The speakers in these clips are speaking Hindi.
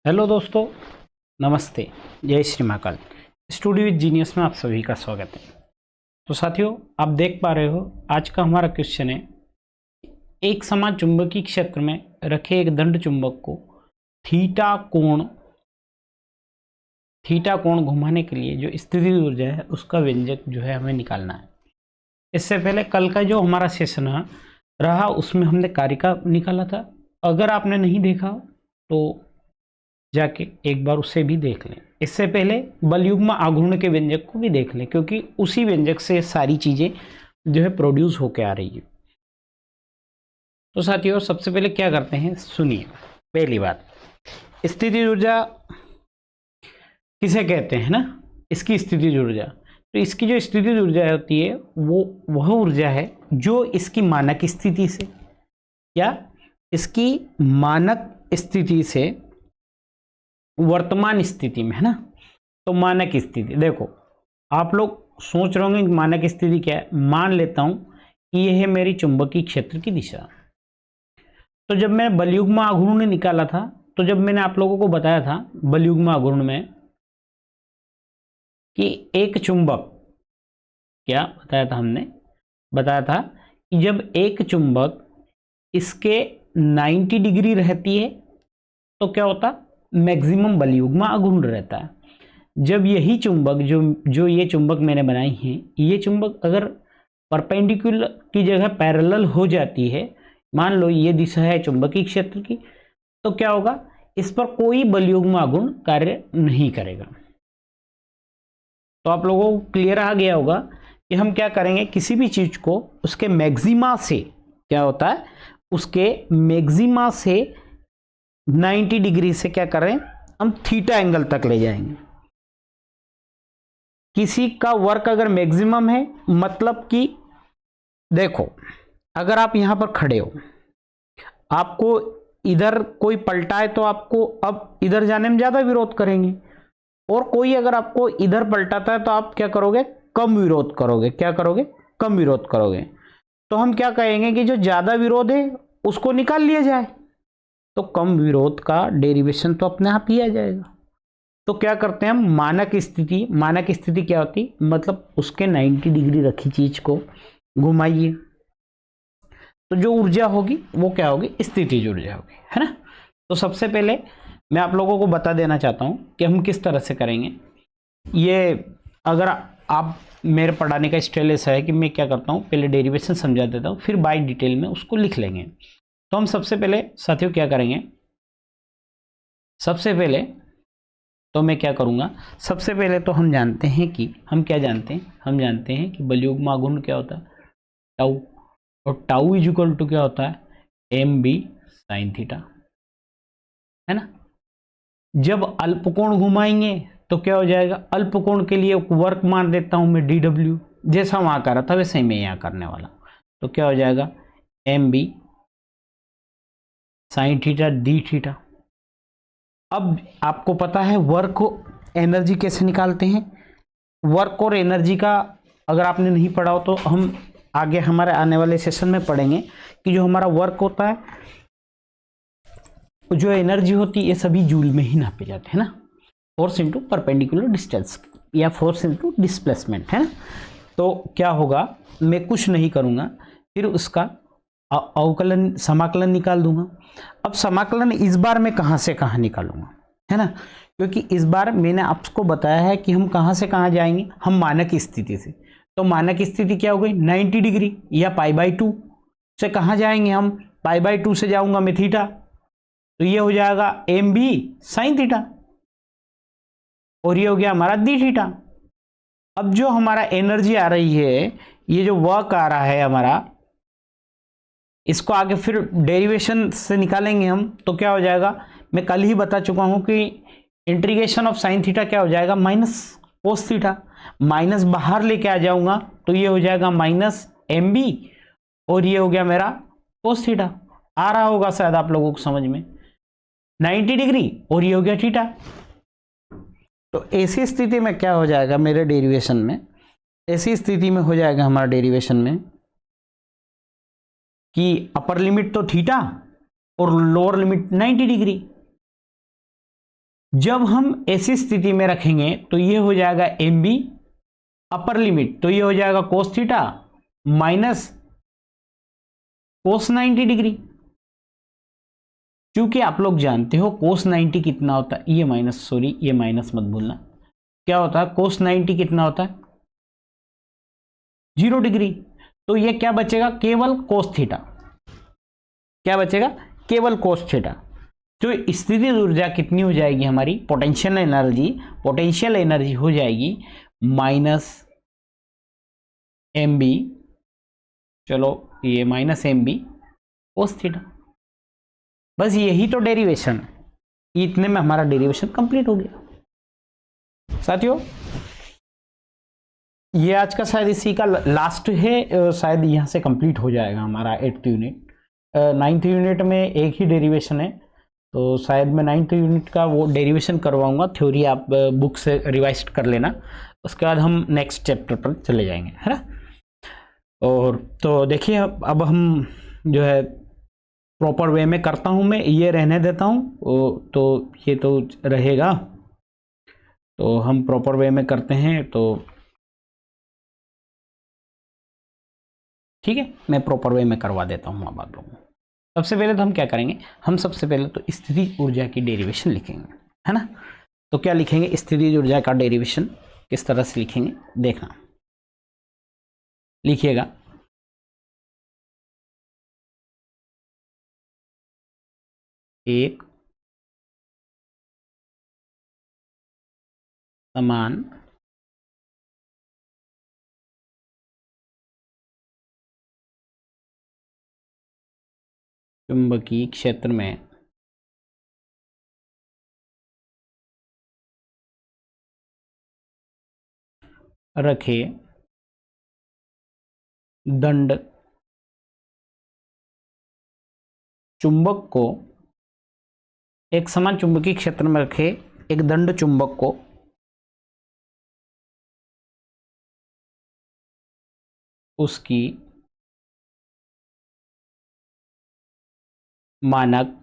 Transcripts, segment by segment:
हेलो दोस्तों, नमस्ते, जय Shri Mahakal. Studio with genius में आप सभी का स्वागत है। तो साथियों, आप देख पा रहे हो आज का हमारा क्वेश्चन है, एक समान चुंबकीय क्षेत्र में रखे एक दंड चुंबक को थीटा कोण घुमाने के लिए जो स्थितिज ऊर्जा है उसका व्यंजक जो है हमें निकालना है। इससे पहले कल का जो हमारा सेशन रहा उसमें हमने कार्य का निकाला था। अगर आपने नहीं देखा तो जाके एक बार उसे भी देख लें। इससे पहले बलयुग्म आघूर्ण के व्यंजक को भी देख लें, क्योंकि उसी व्यंजक से सारी चीजें जो है प्रोड्यूस होके आ रही है। तो साथियों, सबसे पहले क्या करते हैं, सुनिए। पहली बात, स्थितिज ऊर्जा किसे कहते हैं ना, इसकी स्थितिज ऊर्जा। तो इसकी जो स्थितिज ऊर्जा होती है वो वह ऊर्जा है जो इसकी मानक स्थिति से या इसकी मानक स्थिति से वर्तमान स्थिति में, है ना। तो मानक स्थिति, देखो आप लोग सोच रहे होंगे कि मानक स्थिति क्या है। मान लेता हूं कि यह है मेरी चुंबकीय क्षेत्र की दिशा। तो जब मैंने बलयुग्म आघूर्ण निकाला था, तो जब मैंने आप लोगों को बताया था बलयुग्म आघूर्ण में कि एक चुंबक, क्या बताया था हमने, बताया था कि जब एक चुंबक इसके 90 डिग्री रहती है तो क्या होता, मैक्सिमम बलयुग्म आघूर्ण रहता है। जब यही चुंबक जो ये चुंबक मैंने बनाई है, ये चुंबक अगर परपेंडिकुलर की जगह पैरेलल हो जाती है, मान लो ये दिशा है चुंबकीय क्षेत्र की, तो क्या होगा, इस पर कोई बलयुग्म आघूर्ण कार्य नहीं करेगा। तो आप लोगों को क्लियर आ गया होगा कि हम क्या करेंगे, किसी भी चीज को उसके मैक्सिमा से, क्या होता है, उसके मैक्सिमा से 90 डिग्री से क्या करें, हम थीटा एंगल तक ले जाएंगे। किसी का वर्क अगर मैक्सिमम है, मतलब कि देखो अगर आप यहां पर खड़े हो, आपको इधर कोई पलटाए तो आपको अब इधर जाने में ज्यादा विरोध करेंगे, और कोई अगर आपको इधर पलटाता है तो आप क्या करोगे, कम विरोध करोगे। क्या करोगे, कम विरोध करोगे। तो हम क्या कहेंगे कि जो ज्यादा विरोध है उसको निकाल लिया जाए, तो कम विरोध का डेरिवेशन तो अपने आप ही आ जाएगा। तो क्या करते हैं हम, मानक स्थिति क्या होती, मतलब उसके 90 डिग्री रखी चीज को घुमाइए, तो जो ऊर्जा होगी वो क्या होगी, स्थितिज ऊर्जा होगी, है ना। तो सबसे पहले मैं आप लोगों को बता देना चाहता हूं कि हम किस तरह से करेंगे ये। अगर आप मेरे पढ़ाने का स्टाइल ऐसा है कि मैं क्या करता हूं, पहले डेरिवेशन समझा देता हूं, फिर बाय डिटेल में उसको लिख लेंगे। तो हम सबसे पहले साथियों क्या करेंगे, सबसे पहले तो मैं क्या करूंगा, सबसे पहले तो हम जानते हैं कि हम क्या जानते हैं, हम जानते हैं कि बलयुग्म आघूर्ण क्या होता है, टाउ, और टाउ इज इक्वल टू क्या होता है, एम बी साइन थीटा, है ना। जब अल्पकोण घुमाएंगे तो क्या हो जाएगा, अल्पकोण के लिए वर्क मान देता हूं मैं डी डब्ल्यू, जैसा वहां कर रहा था वैसे ही मैं यहां करने वाला हूं। तो क्या हो जाएगा, M B sine theta D theta. अब आपको पता है वर्क एनर्जी कैसे निकालते हैं। वर्क और एनर्जी का अगर आपने नहीं पढ़ा हो तो हम आगे हमारे आने वाले सेशन में पढ़ेंगे कि जो हमारा वर्क होता है, जो एनर्जी होती है, ये सभी जूल में ही नापे जाते हैं ना। फोर्स इंटू परपेंडिकुलर डिस्टेंस या फोर्स इंटू डिस्प्लेसमेंट, है ना। तो क्या होगा, मैं कुछ नहीं करूंगा, फिर उसका अवकलन समाकलन निकाल दूंगा। अब समाकलन इस बार मैं कहां से कहां निकालूंगा, है ना, क्योंकि इस बार मैंने आपको बताया है कि हम कहां से कहां जाएंगे, हम मानक स्थिति से। तो मानक स्थिति क्या हो गई, 90 डिग्री या π/2 से कहां जाएंगे हम, π/2 से जाऊंगा मैं थीटा, तो ये हो जाएगा एम बी साइन थीटा, और ये हो गया हमारा डी थीटा। अब जो हमारा एनर्जी आ रही है, ये जो वर्क आ रहा है हमारा, इसको आगे फिर डेरिवेशन से निकालेंगे हम। तो क्या हो जाएगा, मैं कल ही बता चुका हूं कि इंटीग्रेशन ऑफ साइन थीटा क्या हो जाएगा, माइनस कोस थीटा। माइनस बाहर लेके आ जाऊंगा तो ये हो जाएगा माइनस एम बी, और ये हो गया मेरा कोस थीटा। आ रहा होगा शायद आप लोगों को समझ में, 90 डिग्री और ये हो गया थीटा। तो ऐसी स्थिति में क्या हो जाएगा मेरे डेरिवेशन में, ऐसी स्थिति में हो जाएगा हमारा डेरिवेशन में कि अपर लिमिट तो थीटा और लोअर लिमिट 90 डिग्री। जब हम ऐसी स्थिति में रखेंगे तो ये हो जाएगा एम बी अपर लिमिट, तो ये हो जाएगा cos theta minus cos 90 degree. क्योंकि आप लोग जानते हो कोस 90 कितना होता है, ये माइनस, सॉरी ये माइनस मत भूलना, क्या होता है कोस 90 कितना होता है 0 डिग्री। तो ये क्या बचेगा केवल कोस थीटा, क्या बचेगा केवल कोस थीटा। तो स्थितिज ऊर्जा कितनी हो जाएगी हमारी पोटेंशियल एनर्जी हो जाएगी माइनस एम बी, चलो ये minus M B cos theta. बस यही तो डेरिवेशन, इतने में हमारा डेरिवेशन कंप्लीट हो गया साथियों। ये आज का शायद इसी का लास्ट है, शायद यहाँ से कंप्लीट हो जाएगा हमारा 8th यूनिट। 9th यूनिट में एक ही डेरिवेशन है, तो शायद मैं 9th यूनिट का वो डेरिवेशन करवाऊंगा, थ्योरी आप बुक से रिवाइज कर लेना, उसके बाद हम नेक्स्ट चैप्टर पर चले जाएंगे, है ना। और तो देखिए अब हम जो है प्रॉपर वे में करता हूँ, मैं ये रहने देता हूँ, तो ये तो रहेगा, तो हम प्रॉपर वे में करते हैं, तो ठीक है मैं प्रॉपर वे में करवा देता हूँ अब आप लोगों को। सबसे पहले तो हम क्या करेंगे, हम सबसे पहले तो स्थितिज ऊर्जा की डेरिवेशन लिखेंगे, है ना। तो क्या लिखेंगे, स्थितिज ऊर्जा का डेरिवेशन किस तरह से लिखेंगे देखना, लिखिएगा एक समान चुंबकीय क्षेत्र में रखे दंड चुंबक को, एक समान चुंबकीय क्षेत्र में रखे एक दंड चुंबक को उसकी मानक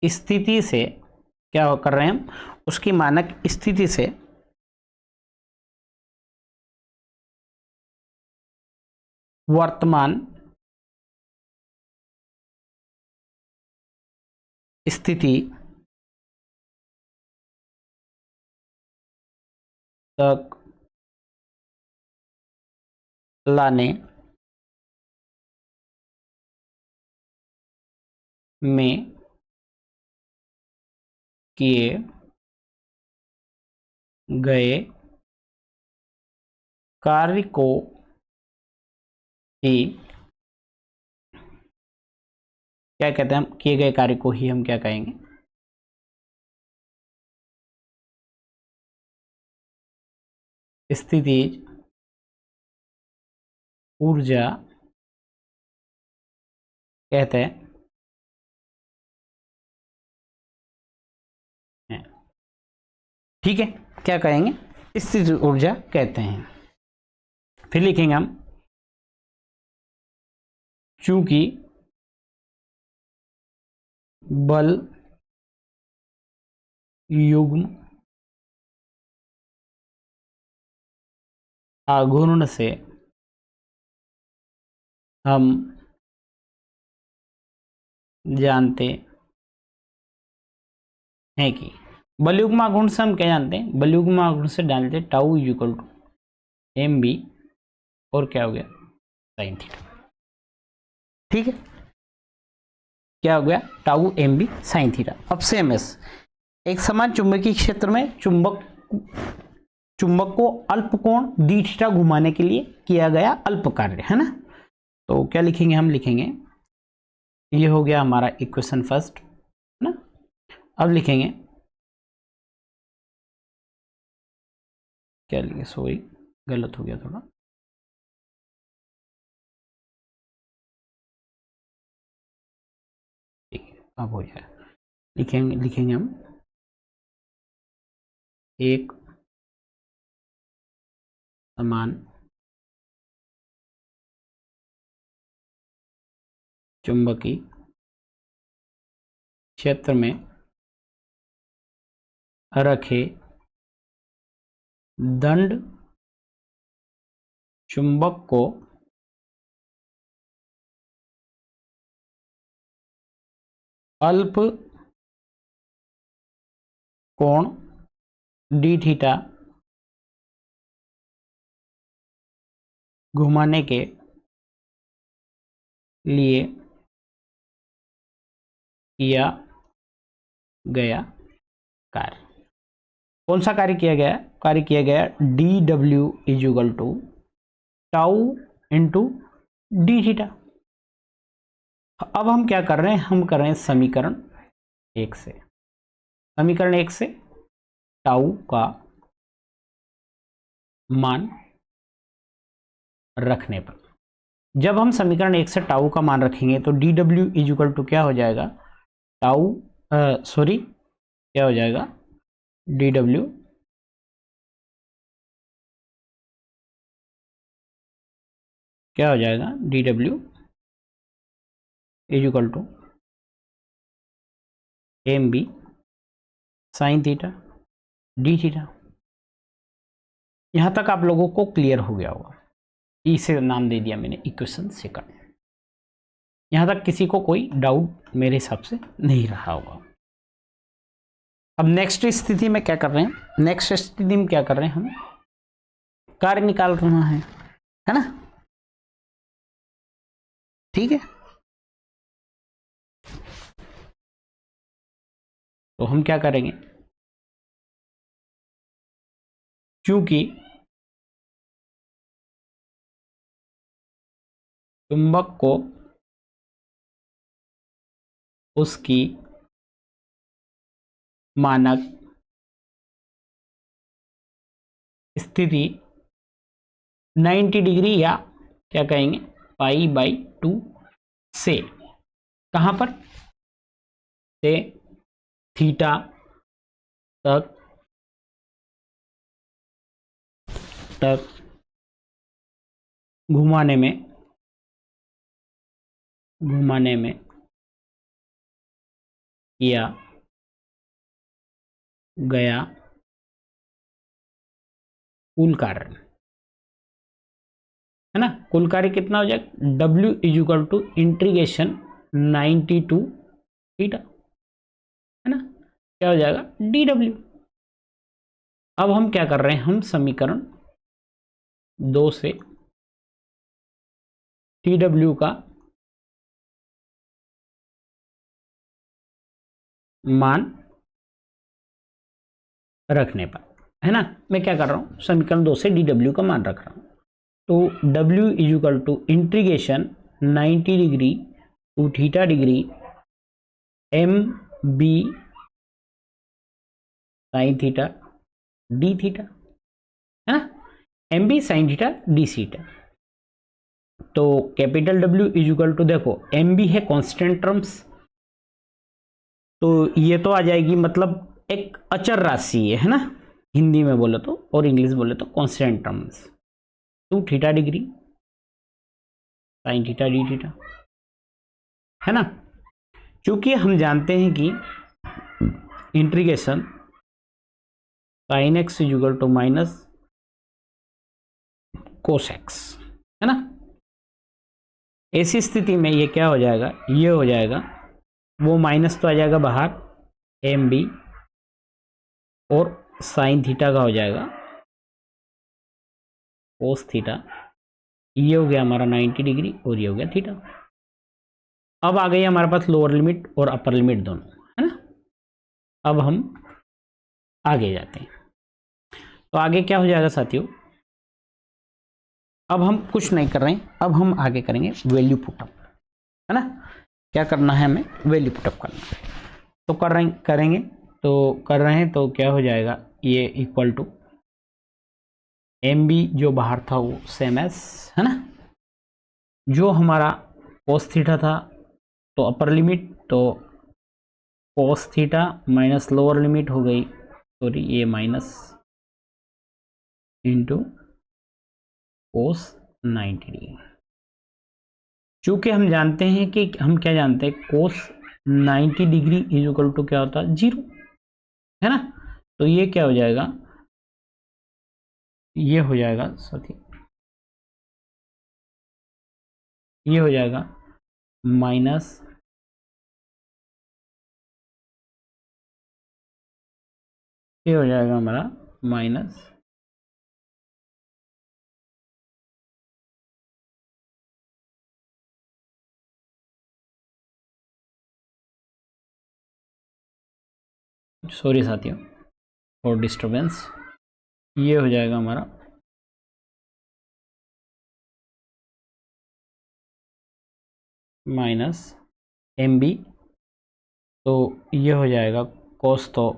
स्थिति से, क्या कर रहे हैं हम, उसकी मानक स्थिति से वर्तमान स्थिति तक लाने में किए गए कार्य को ही क्या कहते हैं, हम किए गए कार्य को ही हम क्या कहेंगे स्थितिज ऊर्जा कहते हैं, ठीक है क्या कहेंगे स्थितिज ऊर्जा कहते हैं। फिर लिखेंगे हम चूंकि बल युग्म आघूर्ण से हम जानते हैं कि, बलयुग्म आघूर्ण से हम क्या जानते हैं, बलयुग्म आघूर्ण से डालते tau equal to M B और क्या हो गया साइन थीटा, ठीक है क्या हो गया tau M B sine theta. अब सेम एस, एक समान चुंबकीय क्षेत्र में चुंबक को अल्प कोण डी थीटा घुमाने के लिए किया गया अल्प कार्य, है ना। तो क्या लिखेंगे, हम लिखेंगे ये हो गया हमारा इक्वेशन फर्स्ट, है ना। अब लिखेंगे क्या लिखे, सॉरी गलत हो गया थोड़ा, ठीक है अब हो जाए, लिखेंगे हम एक समान चुंबकीय क्षेत्र में रखे दंड चुंबक को अल्प कोण डी थीटा घुमाने के लिए किया गया कार्य। कौन सा कार्य किया गया? कार्य किया गया D W is equal to tau into D theta. अब हम क्या कर रहे हैं? हम कर रहे हैं समीकरण 1 से। समीकरण 1 से टाउ का मान रखने पर, जब हम समीकरण 1 से टाउ का मान रखेंगे तो d W is equal to क्या हो जाएगा? टाउ क्या हो जाएगा? डी डब्ल्यू क्या हो जाएगा? D W is equal to M B sine theta D theta. यहां तक आप लोगों को क्लियर हो गया होगा। इसे नाम दे दिया मैंने इक्वेशन सेकंड। यहां तक किसी को कोई डाउट मेरे हिसाब से नहीं रहा होगा। अब नेक्स्ट स्थिति में क्या कर रहे हैं? नेक्स्ट स्थिति में क्या कर रहे हैं? हम कार्य निकाल रहे हैं, है ना? ठीक है, तो हम क्या करेंगे? क्योंकि चुंबक को उसकी मानक स्थिति 90 डिग्री या क्या कहेंगे π/2 से कहां पर? से थीटा तक घुमाने में किया गया कुल कार्य, है ना? कुल कार्य कितना हो जाएगा? W is equal to integration 90 to theta, है ना? क्या हो जाएगा? DW। अब हम क्या कर रहे हैं? हम समीकरण 2 से TW का मान रखने पर, है ना? मैं क्या कर रहा हूं? समीकरण 2 से DW का मान रख रहा हूं। तो W is equal to integration 90 degree to theta degree MB sine theta D theta, है ना? MB sine theta D theta. तो capital W is equal to, देखो MB है कांस्टेंट टर्म्स, तो ये तो आ जाएगी, मतलब एक अचर राशि है ना, हिंदी में बोले तो, और इंग्लिश बोले तो constant terms. 2 theta degree sine theta D theta, है ना? क्योंकि हम जानते हैं कि integration sine x is equal to minus cos x, है ना? ऐसी स्थिति में ये क्या हो जाएगा? ये हो जाएगा, वो माइनस तो आ जाएगा बाहर, MB, और साइन थीटा का हो जाएगा कोस थीटा। ये हो गया हमारा 90 डिग्री और ये हो गया थीटा। अब आ गई हमारे पास लोअर लिमिट और अपर लिमिट दोनों, है ना? अब हम आगे जाते हैं। तो आगे क्या हो जाएगा साथियों? अब हम कुछ नहीं कर रहे हैं, अब हम आगे करेंगे वैल्यू पुटअप, है ना? क्या करना है हमें? वैल्यू पुटअप करना है। तो करेंगे तो कर रहे हैं, तो क्या हो जाएगा? ये इक्वल टू MB जो बाहर था वो सेम एस, है ना? जो हमारा कोस थीटा था, तो अपर लिमिट तो cos theta minus lower limit हो गई, सॉरी ये माइनस इंटू कोस 90 डिग्री, चूंकि हम जानते हैं कि हम क्या जानते हैं, कोस 90 डिग्री इज इक्वल टू क्या होता है, 0, है ना। तो ये क्या हो जाएगा, ये हो जाएगा साथी, ये हो जाएगा माइनस ये हो जाएगा हमारा माइनस सॉरी साथियों फॉर डिस्टरबेंस, ये हो जाएगा हमारा माइनस एम बी, तो ये हो जाएगा कोस, तो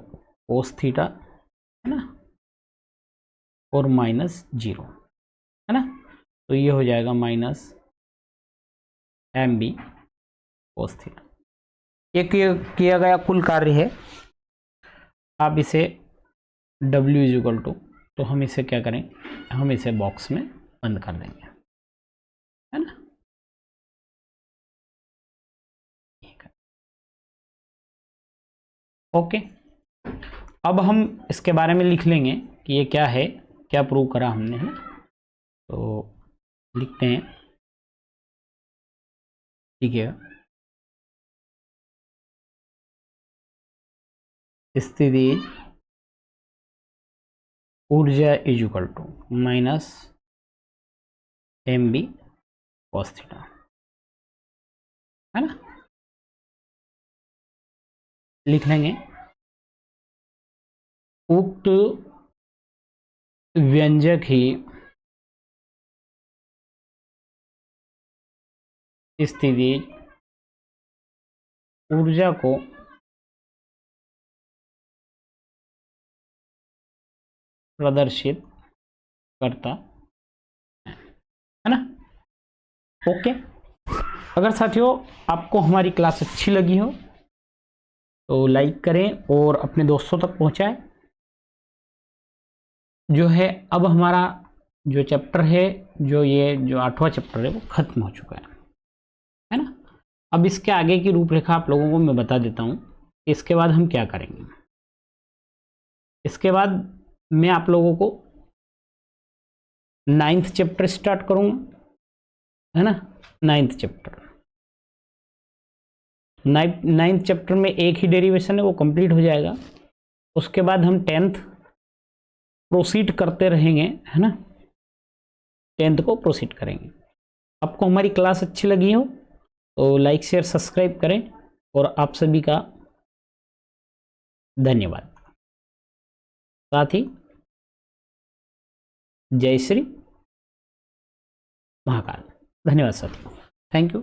कोस थीटा, है ना, और माइनस 0, है ना। तो ये हो जाएगा minus M B cos theta. ये किया गया कुल कार्य है। आप इसे W इज इक्वल टू, तो हम इसे क्या करें, हम इसे बॉक्स में बंद कर देंगे, है ना। ओके, अब हम इसके बारे में लिख लेंगे कि ये क्या है, क्या प्रूव करा हमने, है ना। तो लिखते हैं, ठीक है, स्थिति ऊर्जा is equal to minus M b cos theta, है ना। लिख लेंगे उक्त व्यंजक ही स्थिति ऊर्जा को प्रदर्शित करता है ना। ओके, अगर साथियों आपको हमारी क्लास अच्छी लगी हो तो लाइक करें और अपने दोस्तों तक पहुंचाएं। जो है अब हमारा जो चैप्टर है, जो 8वां चैप्टर है वो खत्म हो चुका है ना। अब इसके आगे की रूपरेखा आप लोगों को मैं बता देता हूं, इसके बाद हम क्या करेंगे। इसके बाद मैं आप लोगों को 9th चैप्टर स्टार्ट करूंगा, है ना। 9th चैप्टर, 9th चैप्टर में एक ही डेरिवेशन है, वो कंप्लीट हो जाएगा। उसके बाद हम 10th प्रोसीड करते रहेंगे, है ना। 10th को प्रोसीड करेंगे। आपको हमारी क्लास अच्छी लगी हो तो लाइक शेयर सब्सक्राइब करें, और आप सभी का धन्यवाद। साथ ही जय श्री महाकाल। धन्यवाद साथियों, थैंक यू।